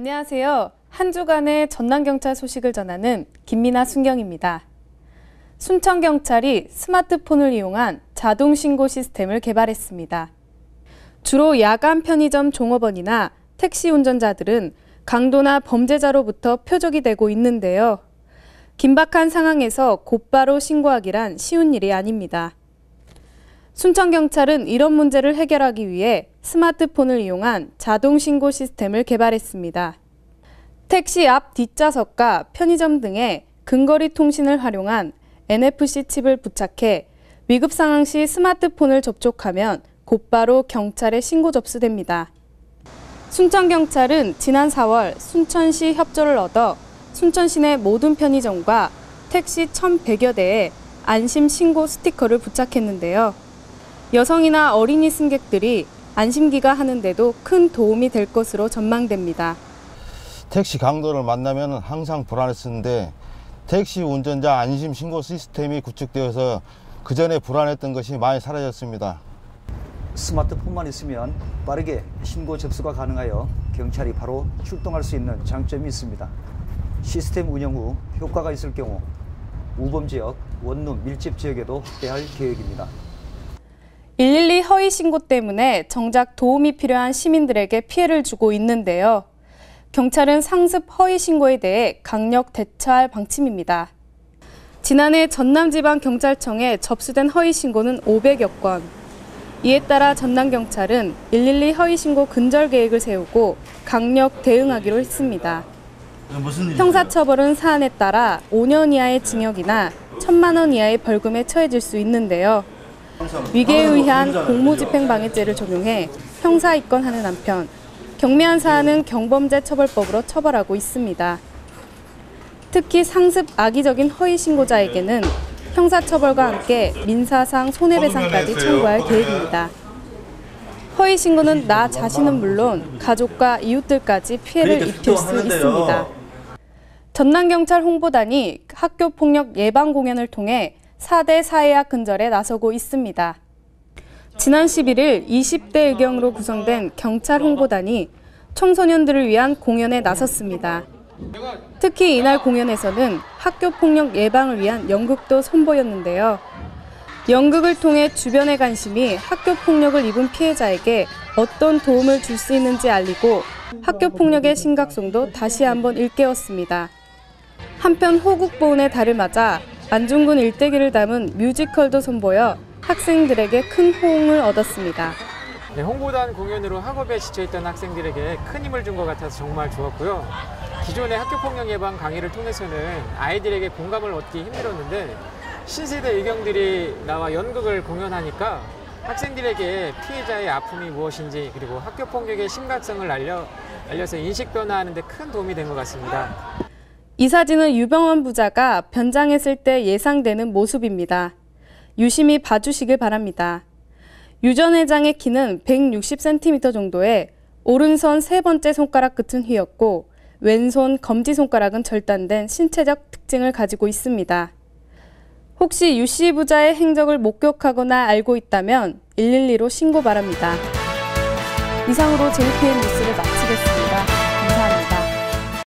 안녕하세요. 한 주간의 전남경찰 소식을 전하는 김민아 순경입니다. 순천경찰이 스마트폰을 이용한 자동신고 시스템을 개발했습니다. 주로 야간 편의점 종업원이나 택시 운전자들은 강도나 범죄자로부터 표적이 되고 있는데요. 긴박한 상황에서 곧바로 신고하기란 쉬운 일이 아닙니다. 순천경찰은 이런 문제를 해결하기 위해 스마트폰을 이용한 자동신고 시스템을 개발했습니다. 택시 앞 뒷좌석과 편의점 등의 근거리 통신을 활용한 NFC 칩을 부착해 위급 상황 시 스마트폰을 접촉하면 곧바로 경찰에 신고 접수됩니다. 순천경찰은 지난 4월 순천시 협조를 얻어 순천시 내 모든 편의점과 택시 1,100여 대에 안심 신고 스티커를 부착했는데요. 여성이나 어린이 승객들이 안심기가 하는데도 큰 도움이 될 것으로 전망됩니다. 택시 강도를 만나면 항상 불안했었는데 택시 운전자 안심 신고 시스템이 구축되어서 그전에 불안했던 것이 많이 사라졌습니다. 스마트폰만 있으면 빠르게 신고 접수가 가능하여 경찰이 바로 출동할 수 있는 장점이 있습니다. 시스템 운영 후 효과가 있을 경우 우범지역, 원룸 밀집 지역에도 확대할 계획입니다. 112 허위 신고 때문에 정작 도움이 필요한 시민들에게 피해를 주고 있는데요. 경찰은 상습 허위 신고에 대해 강력 대처할 방침입니다. 지난해 전남지방경찰청에 접수된 허위 신고는 500여 건. 이에 따라 전남경찰은 112 허위 신고 근절 계획을 세우고 강력 대응하기로 했습니다. 형사처벌은 사안에 따라 5년 이하의 징역이나 1,000만 원 이하의 벌금에 처해질 수 있는데요. 위계에 의한 공무집행방해죄를 적용해 형사 입건하는 한편 경미한 사안은 경범죄처벌법으로 처벌하고 있습니다. 특히 상습 악의적인 허위 신고자에게는 형사처벌과 함께 민사상 손해배상까지 청구할 계획입니다. 허위 신고는 나 자신은 물론 가족과 이웃들까지 피해를 입힐 수 있습니다. 전남경찰 홍보단이 학교폭력 예방 공연을 통해 4대 사회학 근절에 나서고 있습니다. 지난 11일 20대 의경으로 구성된 경찰 홍보단이 청소년들을 위한 공연에 나섰습니다. 특히 이날 공연에서는 학교폭력 예방을 위한 연극도 선보였는데요. 연극을 통해 주변의 관심이 학교폭력을 입은 피해자에게 어떤 도움을 줄 수 있는지 알리고 학교폭력의 심각성도 다시 한번 일깨웠습니다. 한편 호국보훈의 달을 맞아 안중근 일대기를 담은 뮤지컬도 선보여 학생들에게 큰 호응을 얻었습니다. 네, 홍보단 공연으로 학업에 지쳐있던 학생들에게 큰 힘을 준 것 같아서 정말 좋았고요. 기존의 학교폭력 예방 강의를 통해서는 아이들에게 공감을 얻기 힘들었는데 신세대 의경들이 나와 연극을 공연하니까 학생들에게 피해자의 아픔이 무엇인지 그리고 학교폭력의 심각성을 알려서 인식 변화하는 데 큰 도움이 된 것 같습니다. 이 사진은 유병원 부자가 변장했을 때 예상되는 모습입니다. 유심히 봐주시길 바랍니다. 유 전 회장의 키는 160cm 정도에 오른손 세 번째 손가락 끝은 휘었고 왼손 검지손가락은 절단된 신체적 특징을 가지고 있습니다. 혹시 유 씨 부자의 행적을 목격하거나 알고 있다면 112로 신고 바랍니다. 이상으로 JPN 뉴스를 마칩니다.